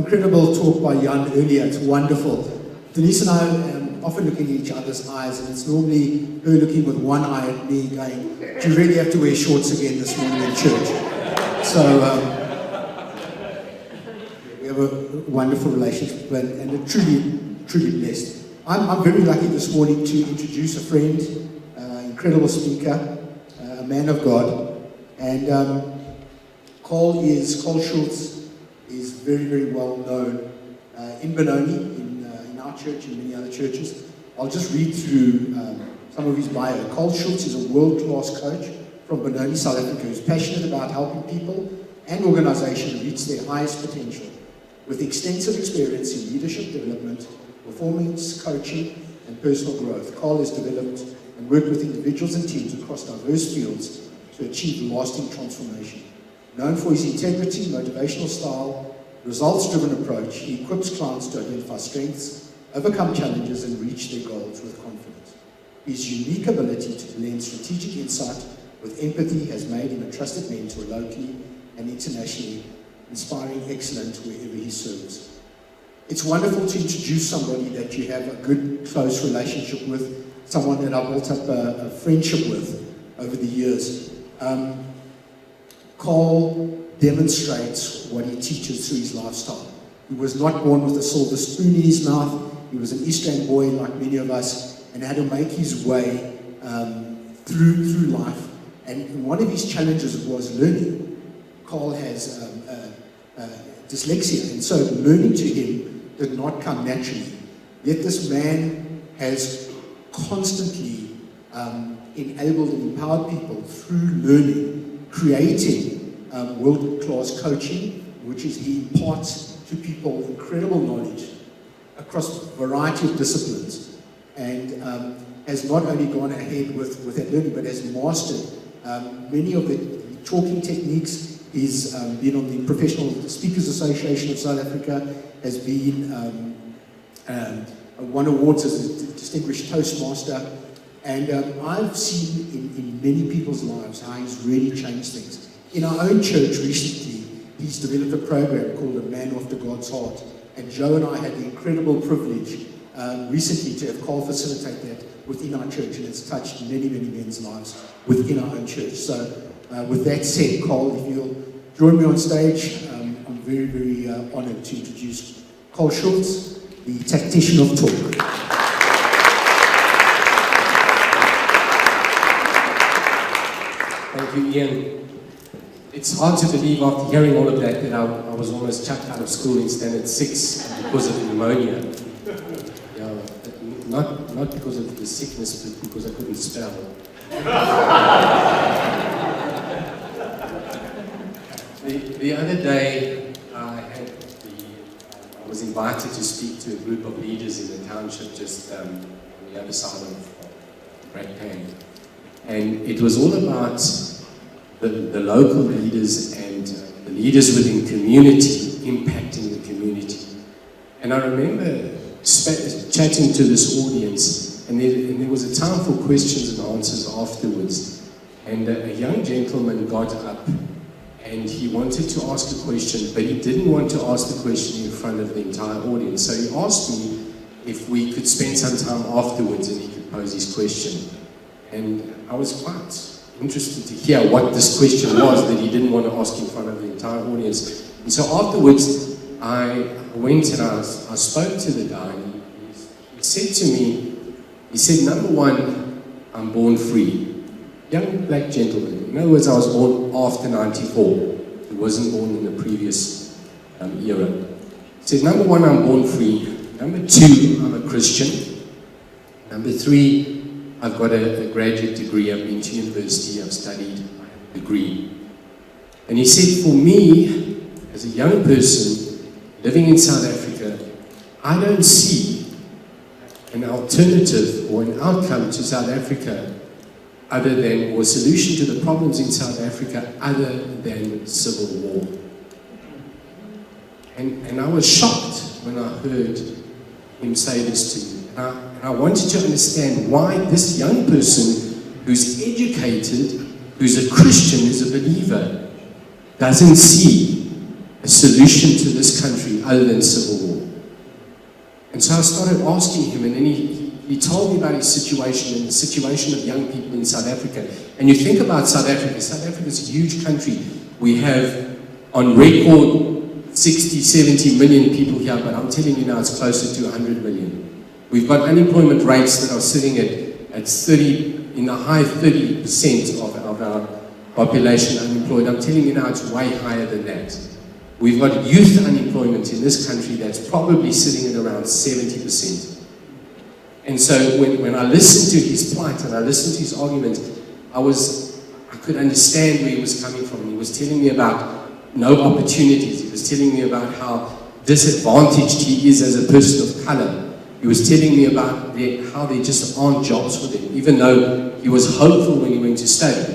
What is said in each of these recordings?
incredible talk by Jan earlier. It's wonderful. Denise and I often looking at each other's eyes, and it's normally her looking with one eye at me going, do you really have to wear shorts again this morning in church? So we have a wonderful relationship, and a truly blessed. I'm very lucky this morning to introduce a friend, incredible speaker, a man of God, and Carl Schultz is very, very well known in Benoni, in our church and many other churches. I'll just read through some of his bio. Carl Schultz is a world-class coach from Benoni, South Africa, who's passionate about helping people and organizations reach their highest potential. With extensive experience in leadership development, performance coaching, and personal growth, Carl has developed and worked with individuals and teams across diverse fields to achieve lasting transformation. Known for his integrity, motivational style, results-driven approach, he equips clients to identify strengths, overcome challenges, and reach their goals with confidence. His unique ability to blend strategic insight with empathy has made him a trusted mentor locally and internationally, inspiring excellence wherever he serves. It's wonderful to introduce somebody that you have a good, close relationship with, someone that I've built up a friendship with over the years. Carl demonstrates what he teaches through his lifestyle. He was not born with a silver spoon in his mouth. He was an East End boy like many of us, and had to make his way through life. And one of his challenges was learning. Carl has dyslexia, and so learning to him did not come naturally. Yet this man has constantly enabled and empowered people through learning, creating world-class coaching, which is he imparts to people incredible knowledge across a variety of disciplines, and has not only gone ahead with that learning, but has mastered many of the talking techniques. He's been on the Professional Speakers Association of South Africa, has been won awards as a distinguished Toastmaster, and I've seen in many people's lives how he's really changed things. In our own church recently, he's developed a program called A Man After God's Heart, and Joe and I had the incredible privilege recently to have Carl facilitate that within our church, and it's touched many, many men's lives within our own church. So with that said, Carl, if you'll join me on stage, I'm very, very honored to introduce Carl Schultz, the tactician of talk. Thank you, Ian. It's hard to believe after hearing all of that I was almost chucked out of school in standard 6 because of pneumonia. Yeah, not because of the sickness, but because I couldn't spell. The other day, I was invited to speak to a group of leaders in the township just on the other side of Great Pan. And it was all about the local leaders and the leaders within community impacting the community. And I remember chatting to this audience, and there was a time for questions and answers afterwards. And a young gentleman got up and he wanted to ask a question, but he didn't want to ask the question in front of the entire audience. So he asked me if we could spend some time afterwards and he could pose his question. And I was quite interested to hear what this question was that he didn't want to ask in front of the entire audience. And so afterwards, I went and I spoke to the guy, and he said to me, he said, number one, I'm born free. Young black gentleman. In other words, I was born after 94. He wasn't born in the previous era. He said, number one, I'm born free. Number two, I'm a Christian. Number three, I've got a graduate degree. I've been to university. I've studied. I have a degree. And he said, for me, as a young person living in South Africa, I don't see an alternative or an outcome to South Africa other than, or a solution to the problems in South Africa other than civil war. And I was shocked when I heard him say this to me. And I wanted to understand why this young person who's educated, who's a Christian, who's a believer, doesn't see a solution to this country other than civil war. And so I started asking him, and then he told me about his situation and the situation of young people in South Africa. And you think about South Africa is a huge country. We have on record 60, 70 million people here, but I'm telling you now it's closer to 100 million. We've got unemployment rates that are sitting at 30, in the high 30% of our population unemployed. I'm telling you now it's way higher than that. We've got youth unemployment in this country that's probably sitting at around 70%. And so when I listened to his plight and I listened to his argument, I could understand where he was coming from. He was telling me about no opportunities. He was telling me about how disadvantaged he is as a person of color. He was telling me about how there just aren't jobs for them, even though he was hopeful when he went to study.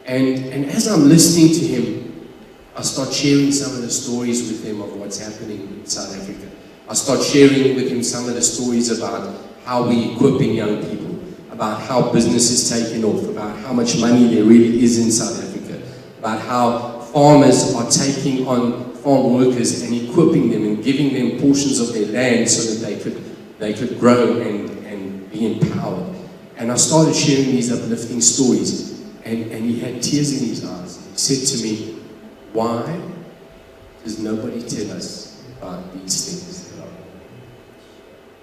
And as I'm listening to him, I start sharing some of the stories with him of what's happening in South Africa. I start sharing with him some of the stories about how we're equipping young people, about how business is taking off, about how much money there really is in South Africa, about how farmers are taking on farm workers and equipping them and giving them portions of their land so that they could grow and be empowered. And I started sharing these uplifting stories, and he had tears in his eyes. He said to me, why does nobody tell us about these things?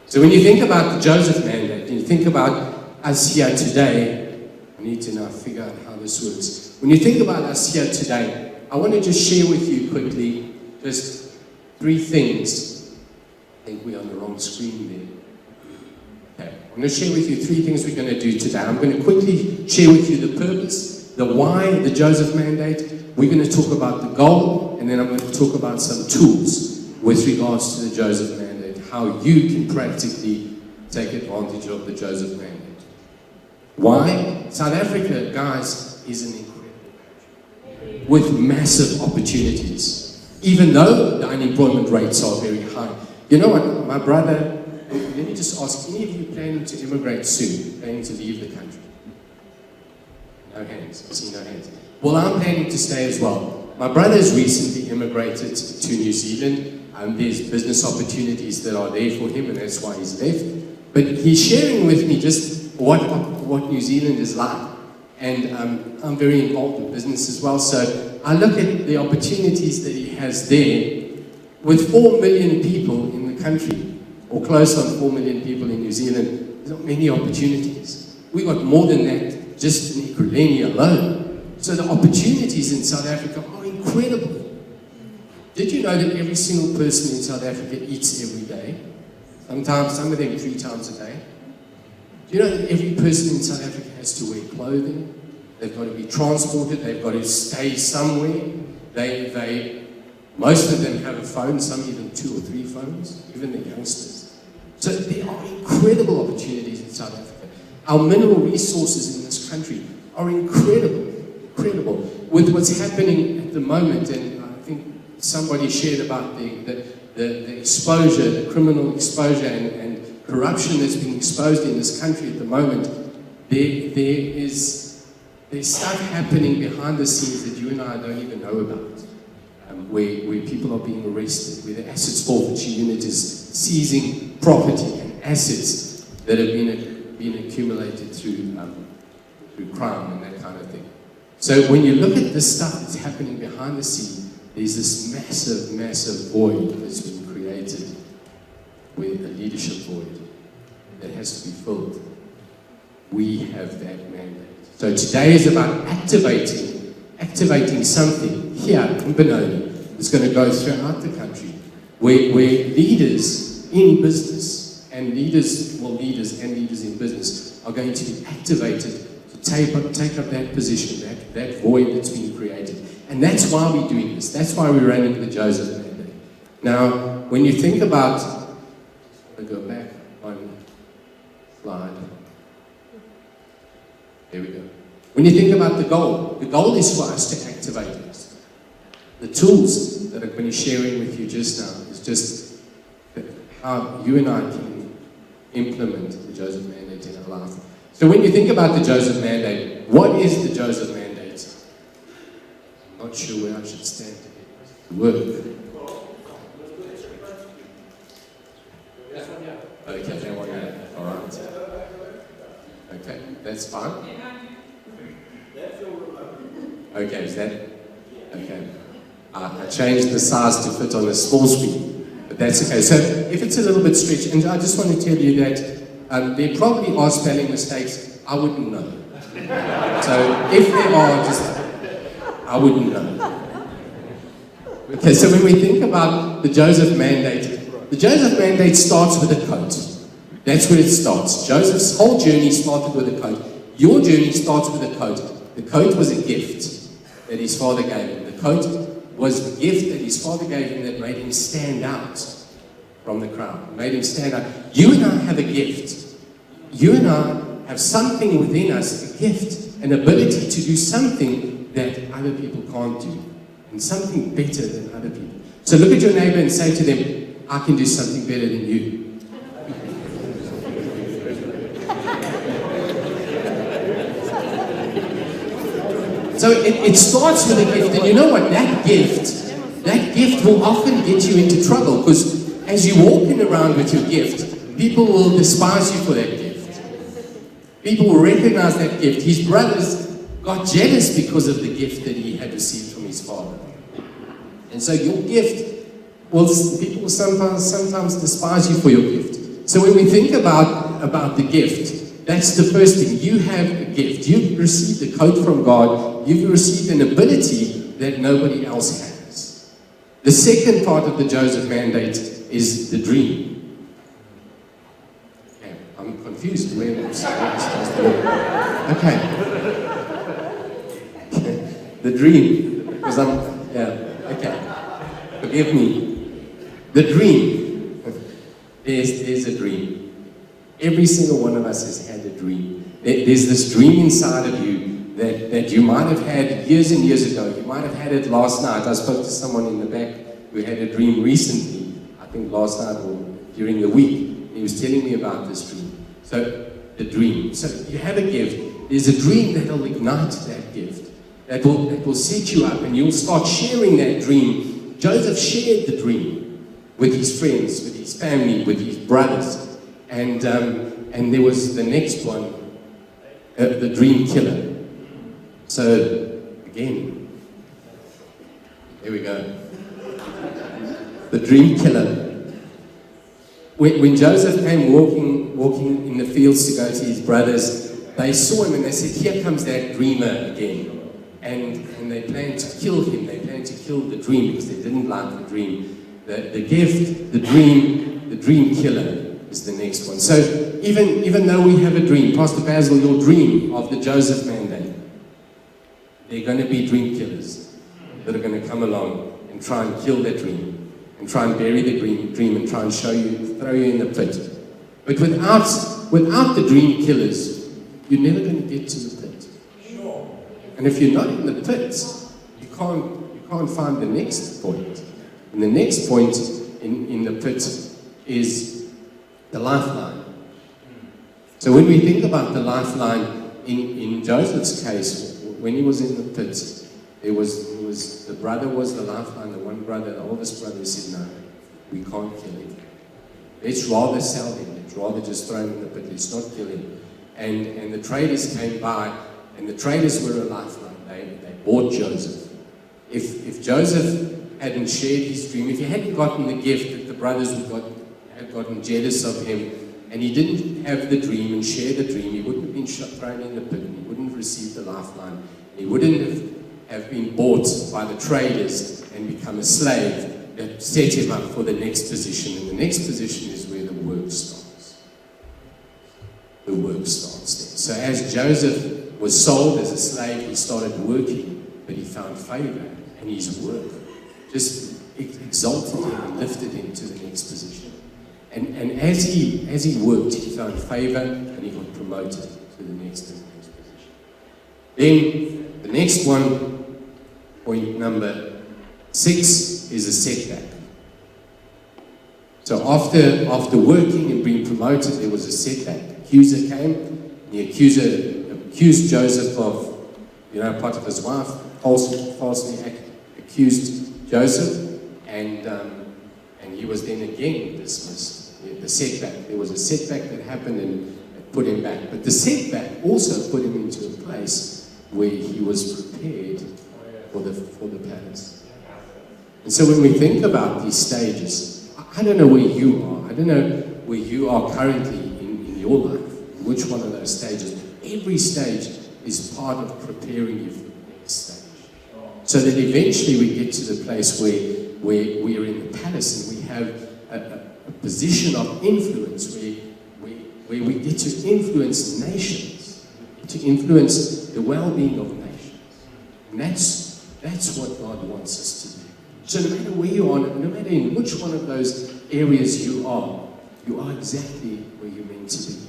So when you think about the Joseph mandate, and you think about us here today, I need to now figure out how this works. When you think about us here today, I want to just share with you quickly just 3 things. I think we're on the wrong screen there. Okay, I'm going to share with you 3 things we're going to do today. I'm going to quickly share with you the purpose, the why, the Joseph mandate. We're going to talk about the goal, and then I'm going to talk about some tools with regards to the Joseph mandate, how you can practically take advantage of the Joseph mandate. Why? South Africa, guys, is an incredible country with massive opportunities, even though the unemployment rates are very high. You know what, my brother, let me just ask, any of you planning to immigrate soon, planning to leave the country? No hands, I see no hands. Well, I'm planning to stay as well. My brother has recently immigrated to New Zealand. There's business opportunities that are there for him, and that's why he's left. But he's sharing with me just what New Zealand is like. And I'm very involved in business as well. So I look at the opportunities that he has there. With 4 million people in the country, or close on 4 million people in New Zealand, there's not many opportunities. We've got more than that just in Ekurhuleni alone. So the opportunities in South Africa are incredible. Did you know that every single person in South Africa eats every day? Sometimes, some of them 3 times a day. Do you know that every person in South Africa has to wear clothing? They've got to be transported, they've got to stay somewhere. Most of them have a phone, some even 2 or 3 phones, even the youngsters. So there are incredible opportunities in South Africa. Our mineral resources in this country are incredible. With what's happening at the moment, and I think somebody shared about the exposure, the criminal exposure and corruption that's being exposed in this country at the moment, there's stuff happening behind the scenes that you and I don't even know about, where people are being arrested, where the assets forfeiture unit is seizing property and assets that have been accumulated through crime and that kind of thing. So when you look at this stuff that's happening behind the scene, there's this massive void that's been created, with a leadership void that has to be filled. We have that mandate. So today is about activating something here in Benoni that's going to go throughout the country, where leaders in business and leaders in business are going to be activated to take up that position, that void that's been created. And that's why we're doing this. That's why we're running the Joseph mandate. Now, when you think about, I'll go back one slide. There we go. When you think about the goal is for us to activate it. The tools that I'm going to be sharing with you just now is just how you and I can implement the Joseph mandate in our life. So when you think about the Joseph mandate, what is the Joseph mandate? I'm not sure where I should stand to work. they want to. All right. Okay, that's fine. Okay, is that okay? I changed the size to fit on a small screen, but that's okay. So if it's a little bit stretched, and I just want to tell you that there probably are spelling mistakes. I wouldn't know. So if there are, I wouldn't know. Okay, so when we think about the Joseph mandate starts with a coat. That's where it starts. Joseph's whole journey started with a coat. Your journey starts with a coat. The coat was a gift that his father gave him. The coat was the gift that his father gave him that made him stand out from the crowd. Made him stand out. You and I have a gift. You and I have something within us, a gift, an ability to do something that other people can't do, and something better than other people. So look at your neighbor and say to them, I can do something better than you. So it starts with a gift, and you know what? That gift will often get you into trouble, because as you're walking around with your gift, people will despise you for that gift. People will recognize that gift. His brothers got jealous because of the gift that he had received from his father. And so your gift, people will sometimes despise you for your gift. So when we think about the gift, that's the first thing. You have a gift. You've received a coat from God. You've received an ability that nobody else has. The second part of the Joseph mandate is the dream. Okay, I'm confused. Where am I supposed to go? Okay. The dream. Because okay. Forgive me. The dream. There's a dream. Every single one of us has had a dream. There's this dream inside of you that you might have had years and years ago. You might have had it last night. I spoke to someone in the back who had a dream recently, I think last night or during the week. He was telling me about this dream. So, the dream. So, you have a gift. There's a dream that will ignite that gift. That will set you up, and you'll start sharing that dream. Joseph shared the dream with his friends, with his family, with his brothers. And there was the next one, the dream killer. So, again, there we go. The dream killer. When Joseph came walking in the fields to go to his brothers, they saw him and they said, here comes that dreamer again. And they planned to kill him. They planned to kill the dream because they didn't like the dream. The gift, the dream killer is the next one. So even though we have a dream, Pastor Basil, your dream of the Joseph mandate, there are going to be dream killers that are going to come along and try and kill that dream, and try and bury the dream, and try and throw you in the pit. But without the dream killers, you're never going to get to the pit. Sure. And if you're not in the pit, you can't find the next point. And the next point in the pit is the lifeline. So when we think about the lifeline, in Joseph's case, when he was in the pit, the brother was the lifeline. The one brother, the oldest brother, said, no, we can't kill him. Let's rather sell him. Let's rather just throw him in the pit. Let's not kill him. And the traders came by, and the traders were a lifeline. They bought Joseph. If Joseph hadn't shared his dream, if he hadn't gotten the gift that the brothers had gotten jealous of him, and he didn't have the dream and share the dream, he wouldn't have been thrown in the pit, and he wouldn't have received the lifeline. He wouldn't have been bought by the traders and become a slave that set him up for the next position. And the next position is where the work starts. The work starts there. So as Joseph was sold as a slave, he started working, but he found favor, and his work just exalted him and lifted him to the next position. And as he worked, he found favor, and he got promoted to the next position. Then the next one, point number 6, is a setback. So after working and being promoted, there was a setback. The accuser came. The accuser accused Joseph of, Potiphar's wife, falsely accused Joseph, and he was then again dismissed. the setback. There was a setback that happened and it put him back. But the setback also put him into a place where he was prepared for the palace. And so when we think about these stages, I don't know where you are. I don't know where you are currently in your life, which one of those stages. Every stage is part of preparing you for the next stage. So that eventually we get to the place where we are in the palace and we have a position of influence where we get to influence nations, to influence the well-being of nations. And that's what God wants us to do. So no matter where you are, no matter in which one of those areas you are exactly where you're meant to be.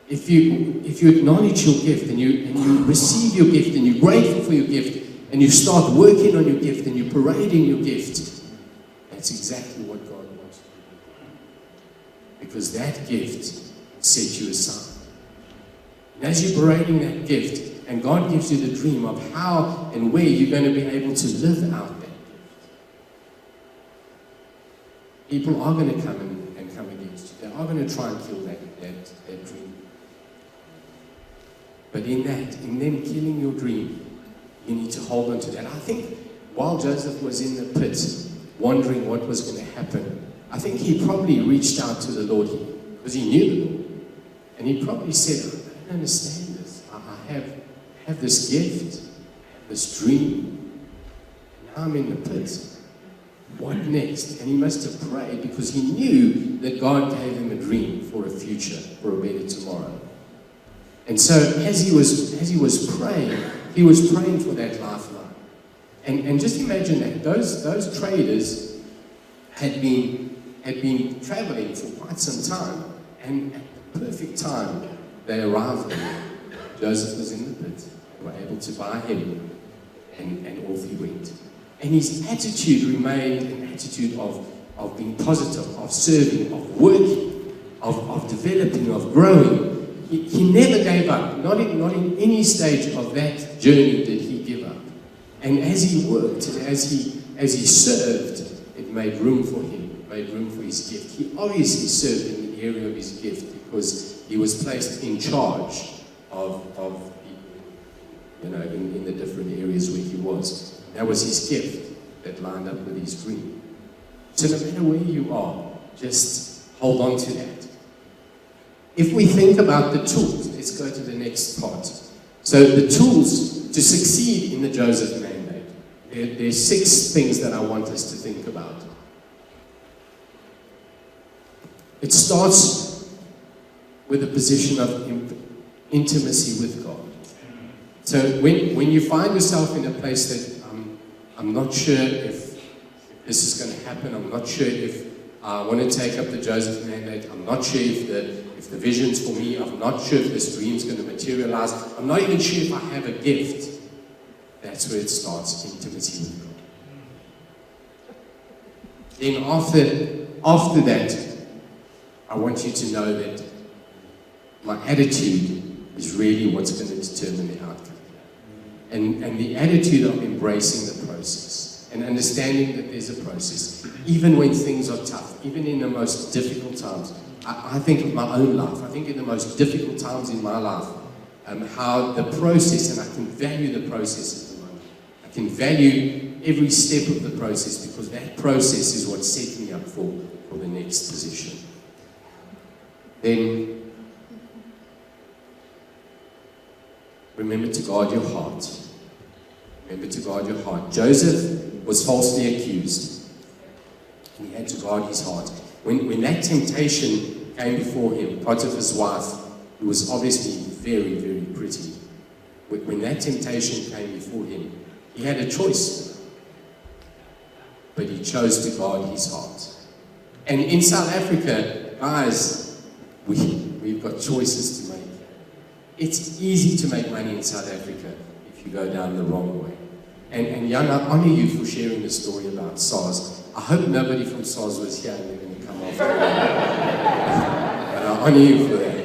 If you acknowledge your gift and you receive your gift and you're grateful for your gift and you start working on your gift and you're parading your gift, that's exactly what God wants you to do. Because that gift set you aside. And as you're parading that gift and God gives you the dream of how and where you're going to be able to live out that gift, people are going to come and come against you. They are going to try and kill that dream. But in them killing your dream, you need to hold on to that. I think while Joseph was in the pit, wondering what was going to happen, I think he probably reached out to the Lord because he knew the Lord. And he probably said, I don't understand this. I have this gift, this dream. Now I'm in the pit. What next? And he must have prayed because he knew that God gave him a dream for a future, for a better tomorrow. And so as he was praying for that lifeline. And just imagine that those traders had been traveling for quite some time, and at the perfect time they arrived there. Joseph was in the pit. They were able to buy him, and off he went. And his attitude remained an attitude of being positive, of serving, of working, of developing, of growing. He never gave up. Not in any stage of that journey did he give up. And as he worked, and as he served, it made room for him, made room for his gift. He obviously served in the area of his gift because he was placed in charge of people, in the different areas where he was. That was his gift that lined up with his dream. So no matter where you are, just hold on to that. If we think about the tools, let's go to the next part. So the tools to succeed in the Joseph mandate. There's 6 things that I want us to think about. It starts with a position of intimacy with God. So when you find yourself in a place that I'm not sure if this is going to happen, I'm not sure if I want to take up the Joseph mandate, I'm not sure if the vision's for me, I'm not sure if this dream's going to materialize, I'm not even sure if I have a gift. That's where it starts, intimacy with God. Then after that, I want you to know that my attitude is really what's going to determine the outcome. And the attitude of embracing the process and understanding that there's a process, even when things are tough, even in the most difficult times. I think of my own life. I think in the most difficult times in my life, how the process, and I can value the process at the moment. I can value every step of the process because that process is what set me up for the next position. Then, remember to guard your heart. Remember to guard your heart. Joseph was falsely accused. And he had to guard his heart. When that temptation came before him, Potiphar's wife, who was obviously very, very pretty, when that temptation came before him, he had a choice. But he chose to guard his heart. And in South Africa, guys, we've got choices to make. It's easy to make money in South Africa if you go down the wrong way. And Jan, I honor you for sharing the story about SARS. I hope nobody from SARS was here and they're going to come after me. But I honor you for that.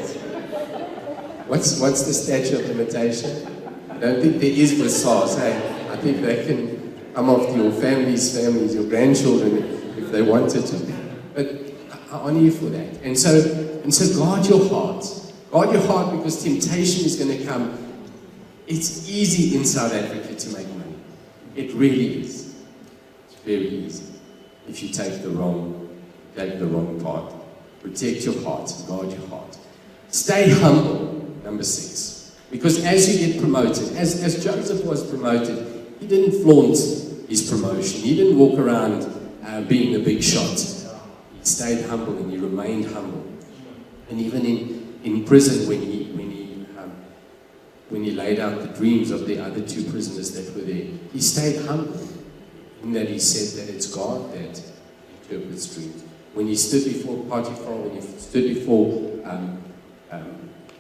What's the statute of limitation? I don't think there is with SARS. Hey, I think they can come after your families, your grandchildren, if they wanted to. But I honor you for that. And so guard your heart. Guard your heart, because temptation is going to come. It's easy in South Africa to make money. It really is. It's very easy. If you take the wrong path. Protect your heart. Guard your heart. Stay humble, number 6. Because as you get promoted, as Joseph was promoted, he didn't flaunt his promotion. He didn't walk around being the big shot. He stayed humble and he remained humble. And even in prison, when he laid out the dreams of the other 2 prisoners that were there, he stayed humble in that he said that it's God that interprets dreams. When he stood before Potiphar, when he stood before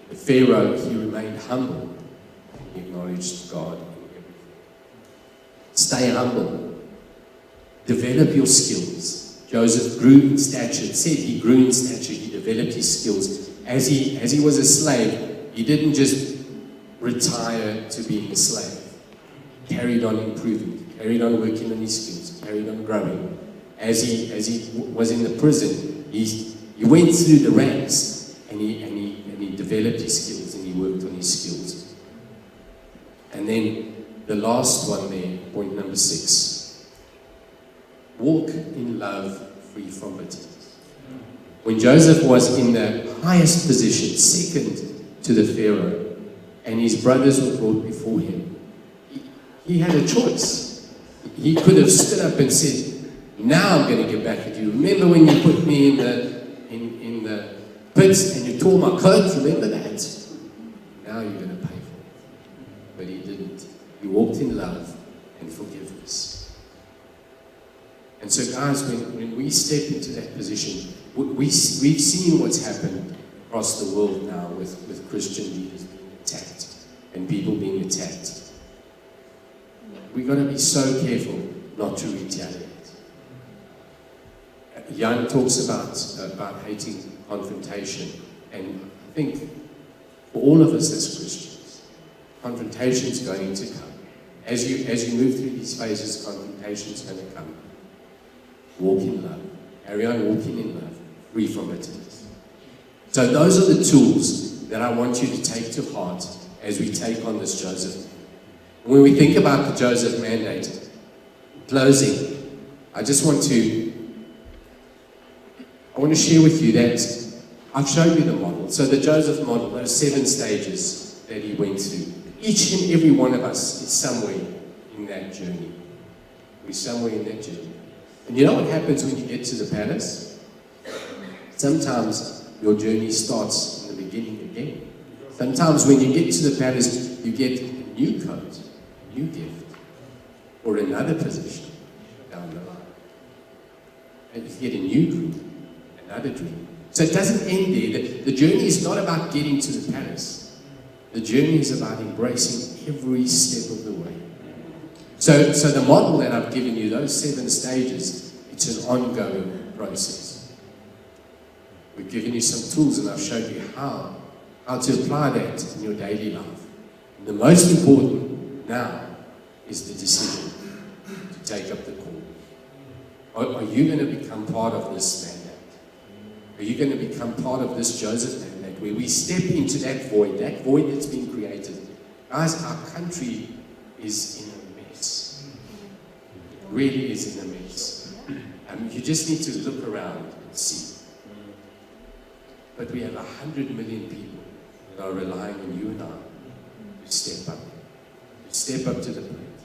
the Pharaoh, he remained humble. He acknowledged God in everything. Stay humble. Develop your skills. Joseph grew in stature. It said he grew in stature. He developed his skills. As he was a slave, he didn't just retire to being a slave. He carried on improving. He carried on working on his skills. He carried on growing. As he was in the prison, he went through the ranks and he developed his skills and he worked on his skills. And then the last one there, point number 6. Walk in love, free from bitterness. When Joseph was in the highest position, second to the Pharaoh, and his brothers were brought before him, he had a choice. He could have stood up and said, now I'm going to get back at you. Remember when you put me in the pits and you tore my coat? Remember that? Now you're going to pay for it. But he didn't. He walked in love and forgiveness. And so guys, when we step into that position, we've seen what's happened across the world now with Christian leaders being attacked and people being attacked. We've got to be so careful not to retaliate. Jan talks about hating confrontation, and I think for all of us as Christians, confrontation is going to come. As you move through these phases, confrontation is going to come. Walk in love. Carry on walking in love, free from bitterness. So those are the tools that I want you to take to heart as we take on this Joseph. When we think about the Joseph mandate, closing, I want to share with you that I've shown you the model. So the Joseph model, those 7 stages that he went through. Each and every one of us is somewhere in that journey. We're somewhere in that journey. And you know what happens when you get to the palace? Sometimes your journey starts in the beginning again. Sometimes when you get to the palace, you get a new coat, a new gift, or another position down the line. And you get a new dream. Another dream. So it doesn't end there. The journey is not about getting to the palace. The journey is about embracing every step of the way. So the model that I've given you, those 7 stages, it's an ongoing process. We've given you some tools and I've showed you how to apply that in your daily life. And the most important now is the decision to take up the call. Are you going to become part of this mandate? Are you going to become part of this Joseph mandate where we step into that void that's been created? Guys, our country is in a mess. It really is in a mess. You just need to look around and see. But we have 100 million people that are relying on you and I to step up to the plate,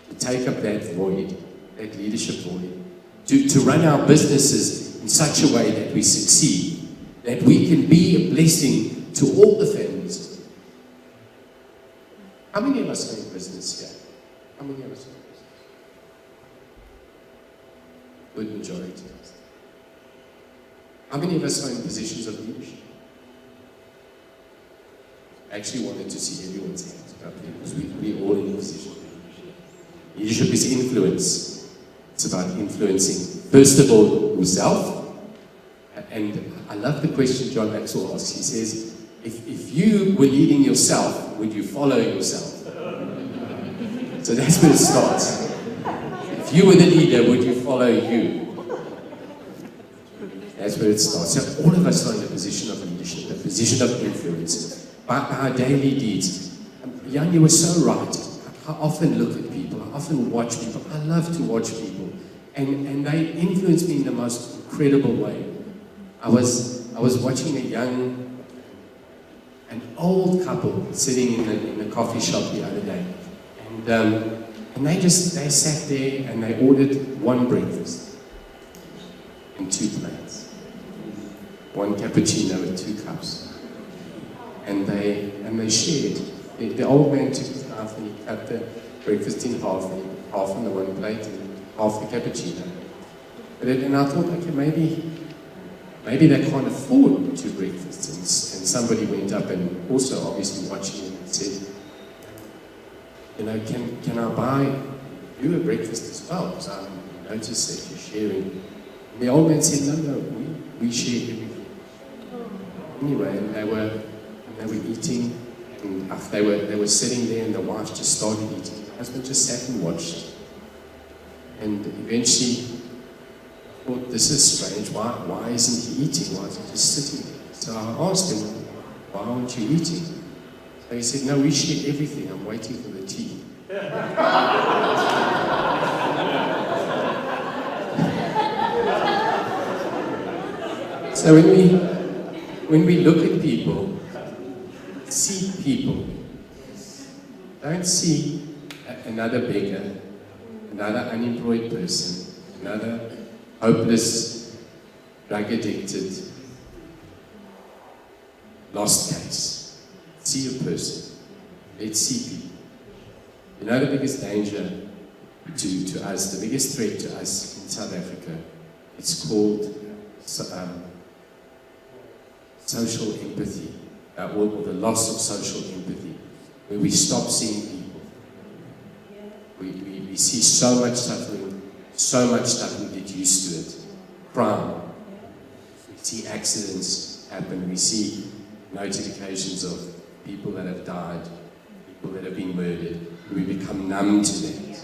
to take up that void, that leadership void, to run our businesses in such a way that we succeed, that we can be a blessing to all the families. How many of us are in business here? How many of us are in business? Good majority. How many of us are in positions of leadership? I actually wanted to see everyone's hands up here because we're all in a position of leadership. Leadership is influence. It's about influencing, first of all, yourself. And I love the question John Maxwell asks. He says, if you were leading yourself, would you follow yourself? So that's where it starts. If you were the leader, would you follow you? That's where it starts. So all of us are in a position of leadership, a position of influence, by our daily deeds. Jan, you were so right. I often look at people, I often watch people. I love to watch people, and they influence me in the most incredible way. I was watching an old couple sitting in the coffee shop the other day, and they sat there and they ordered one breakfast and 2 plates, 1 cappuccino with 2 cups, and they shared. The old man took his knife and he cut the breakfast in half, and he put half on the 1 plate and half the cappuccino. And I thought, okay, maybe they can't afford 2 breakfasts. And somebody went up and also obviously watching it and said, can I buy you a breakfast as well? Because I noticed that you're sharing. And the old man said, no, we share everything. Anyway, and they were eating, and they were sitting there, and the wife just started eating. The husband just sat and watched. And eventually thought, this is strange, why isn't he eating? Why is he just sitting there? So I asked him, why aren't you eating? So he said, no, we share everything, I'm waiting for the tea. So when we look at people, see people, don't see another beggar, another unemployed person, another hopeless, drug-addicted, lost case. See a person. Let's see people. You know the biggest danger to us, the biggest threat to us in South Africa, it's called social empathy, or the loss of social empathy, where we stop seeing people. We see so much suffering, so much stuff, we get used to it. Crime. We see accidents happen, we see notifications of people that have died, people that have been murdered, we become numb to that.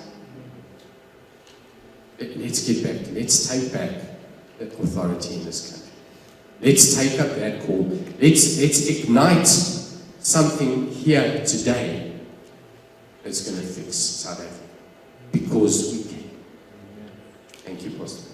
Let's get back, let's take back the authority in this country. Let's take up that call. Let's ignite something here today that's going to fix South Africa. Because we can. Thank you, Pastor.